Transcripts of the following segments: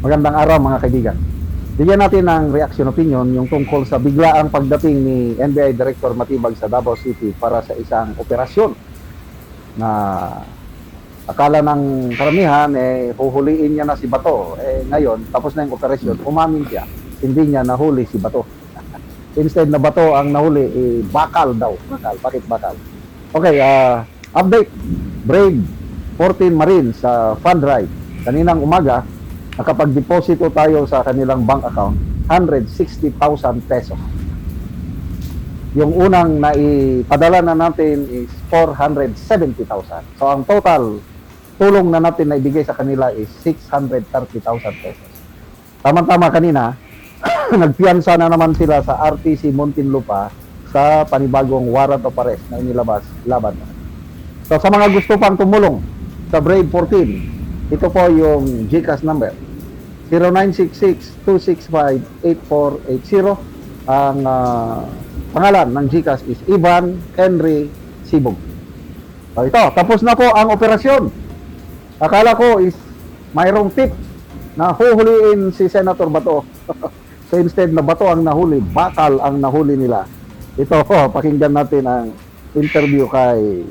Magandang araw mga kaibigan. Bigyan natin ng reaction opinion yung tungkol sa biglaang pagdating ni NBI Director Matibag sa Davao City para sa isang operasyon na akala ng karamihan huhuliin niya na si Bato. Ngayon, tapos na yung operasyon, umamin siya, hindi niya nahuli si Bato. Instead na Bato ang nahuli, bakal daw. Bakal, bakit bakal? Okay, update. Brave 14 Marines sa fund drive. Kaninang umaga, nakapag-deposito tayo sa kanilang bank account 160,000 pesos. Yung unang naipadala na natin is 470,000. So ang total tulong na natin na ibigay sa kanila is 630,000 pesos. Tama-tama kanina, nagpiyansa na naman sila sa RTC Muntinlupa sa panibagong warrant of arrest na inilabas laban. So sa mga gusto pang tumulong sa Brave 14, ito po yung GCash number 0966-265-8480. Ang pangalan ng GCash is Ivan Henry Sibog. So ito, tapos na po ang operasyon. Akala ko is mayroong tip na huhuliin si Senator Bato. So instead na Bato ang nahuli, bakal ang nahuli nila. Ito, pakinggan natin ang interview kay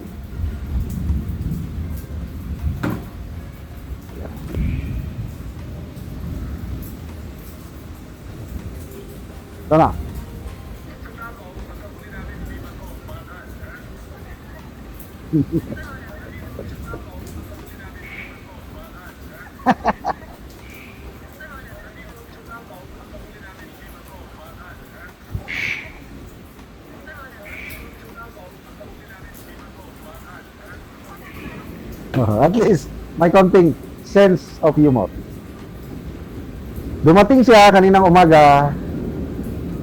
ito na. At least may konting sense of humor. Dumating siya kaninang umaga,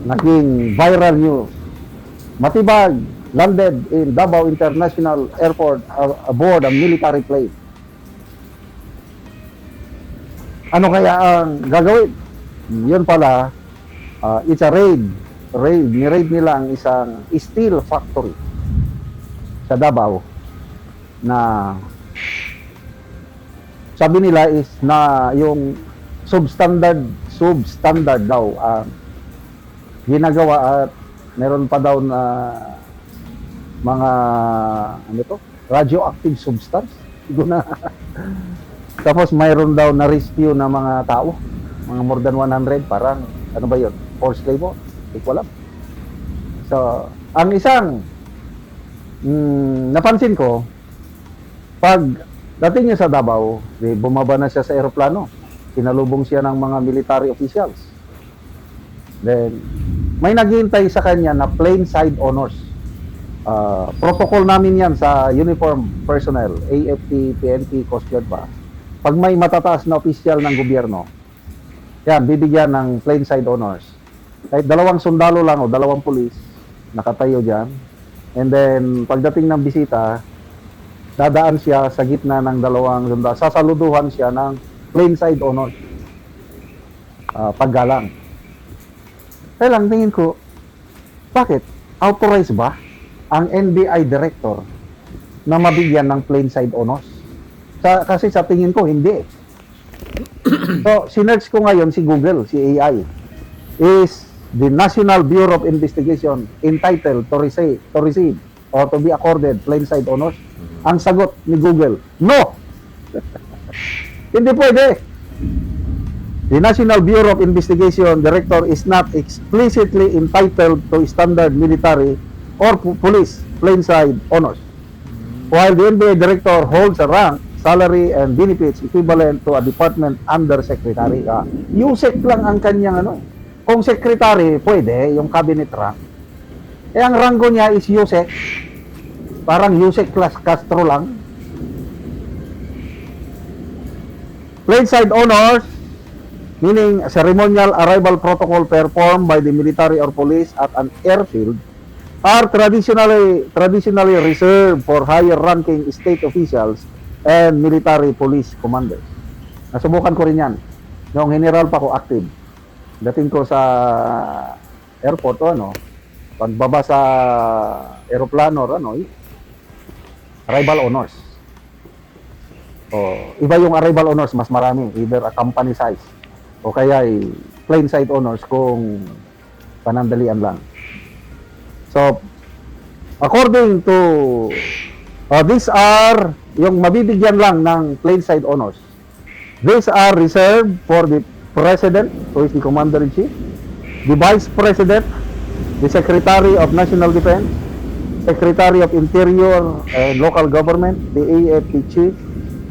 naging viral news. Matibag landed in Davao International Airport aboard a military plane. Ano kaya ang gagawin? Yun pala, it's a raid. Ni-raid nila ang isang steel factory sa Davao na sabi nila is na yung substandard daw ang ginagawa at meron pa daw na mga radioactive substance. Na tapos mayroon daw na rescue na mga tao, mga more than 100, parang ano ba yun, forced labor, hindi ko alam. So ang isang napansin ko, pag dating niya sa Davao, bumaba na siya sa eroplano, sinalubong siya ng mga military officials. Then may naghihintay sa kanya na plane side honors. Protocol namin yan sa uniform personnel, AFP, PNP, Coast Guard ba. Pag may matataas na opisyal ng gobyerno, yan, bibigyan ng plane side honors. Kahit 2 sundalo lang o 2 pulis, nakatayo dyan. And then, pagdating ng bisita, dadaan siya sa gitna ng 2 sundalo. Sasaluduhan siya ng plane side honors. Paggalang. Kaya lang, tingin ko, bakit? Authorized ba ang NBI director na mabigyan ng plane side honors? Kasi sa tingin ko, hindi. So, sinerch ko ngayon si Google, si AI. Is the National Bureau of Investigation entitled to receive or to be accorded plane side honors? Ang sagot ni Google, no! Hindi pwede. The National Bureau of Investigation Director is not explicitly entitled to standard military or police plane side honors, while the NBI Director holds a rank, salary, and benefits equivalent to a department undersecretary. USEC lang ang kanyang Kung secretary, pwede, yung cabinet rank. Ang ranggo niya is USEC. Parang USEC class Castro lang. Plane side honors, meaning ceremonial arrival protocol performed by the military or police at an airfield, are traditionally reserved for higher ranking state officials and military police commanders. Nasubukan ko rin yan. Noong general pa ko active. Dating ko sa airport pagbaba sa aeroplano arrival honors. Iba yung arrival honors, mas marami, either a company size. o kaya ay plain sight honors kung panandalian lang. So, according to these are yung mabibigyan lang ng plain sight honors. These are reserved for the President, who is the Commander-in-Chief, the Vice President, the Secretary of National Defense, Secretary of Interior and Local Government, the AFP Chief,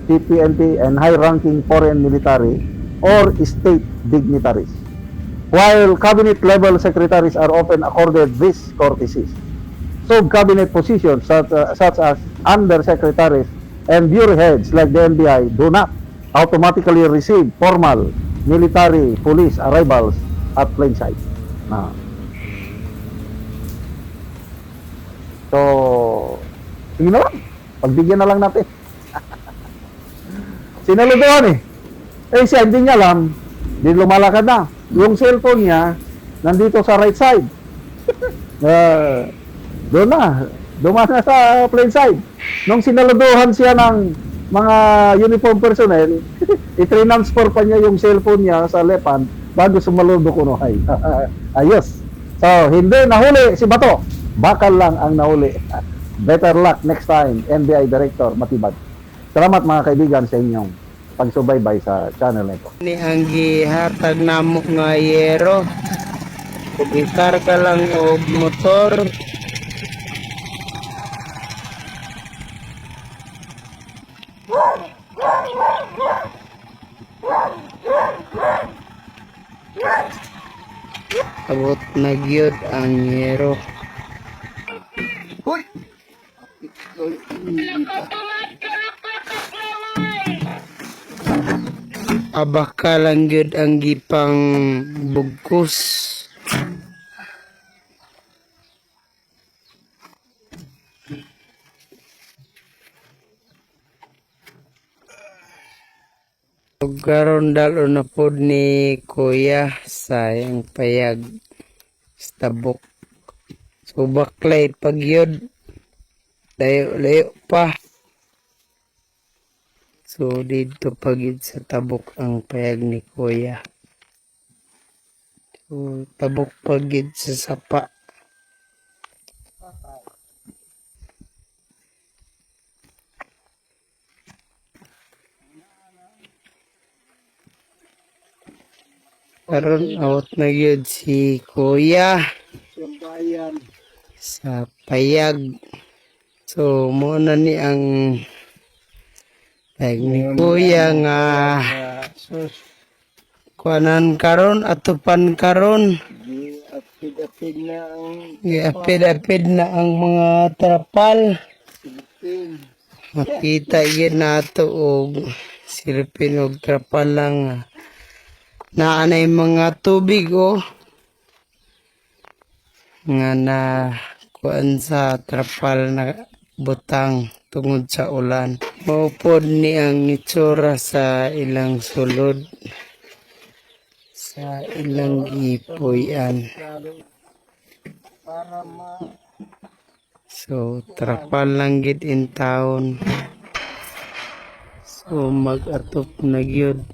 CPNP, and high-ranking foreign military or state dignitaries. While cabinet-level secretaries are often accorded these courtesies, sub-cabinet positions such as undersecretaries and bureau heads like the NBI do not automatically receive formal military police arrivals at plain sight. So, sige na lang. Pagbigyan na lang natin. Sinaludoan eh. Eh siya, hindi niya alam. Hindi lumalakad na. Yung cellphone niya, nandito sa right side. Doon na. Dumaan na sa plain side. Nung sinaludohan siya ng mga uniform personnel, i-transfer pa niya yung cellphone niya sa left hand bago sumaludo ko no. Ayos. So, hindi nahuli si Bato. Bakal lang ang nahuli. Better luck next time, NBI Director Matibag. Salamat mga kaibigan sa inyong pagsubaybay sa channel nito. Ni ang gihatag namo nga yero. Gitar ka lang og motor. Abot na gyud ang yero. Hoy! Abaka lang gyud ang gipang bugkos. Karon dalo na pod ni Kuya sayang payag stabok. So baklay pagyod layo pa. So dito pagid sa tabok ang payag ni Kuya. So tabok pagid sa sapa. Karon awat na gyud si Kuya sa payag. So mo na ni ang payag ni Kuya nga kuanan karon atupan karon. Giapid-apid na ang mga trapal. Makita gyud nato og silpin og trapal lang. Naanay mga tubig nga na kuan sa trapal na butang tungod sa ulan. Maupod ni ang itsura sa ilang sulod sa ilang ipuyan. So trapal lang gid in town. So mag-atop na gyud.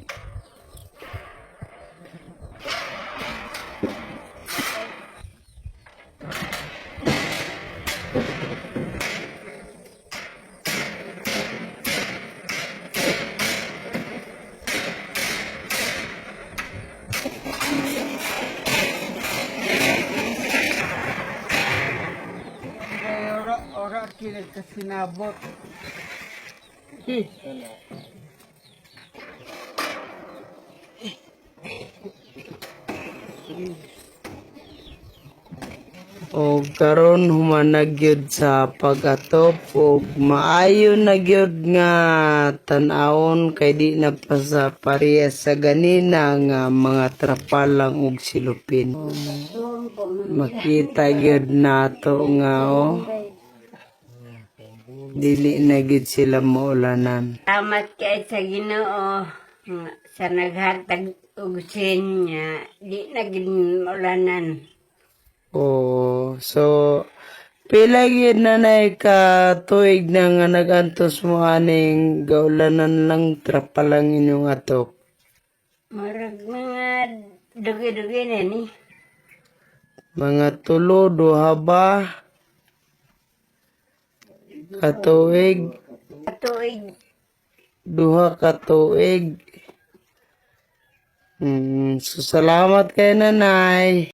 Ora kini kasinabot. O karon humanag gyud sa pag-atop og maayo na gyud nga tan-awon kay di na pa sa parehas sa ganina nga mga trapal lang og silupin. Makita gyud nato nga dili na gyud sila maulanan. Salamat kay sa Ginoo sa naghatag og sinya, di na gid maulanan. Oh, so pila gyud na ka tuig na nga nagantos mo aning gaulanan lang trapal lang inyong atop. Marag mga dugi-dugi na ni. Mga tulo, duha ba? Katuig, Katuig. duha katuig. So salamat kay nanay.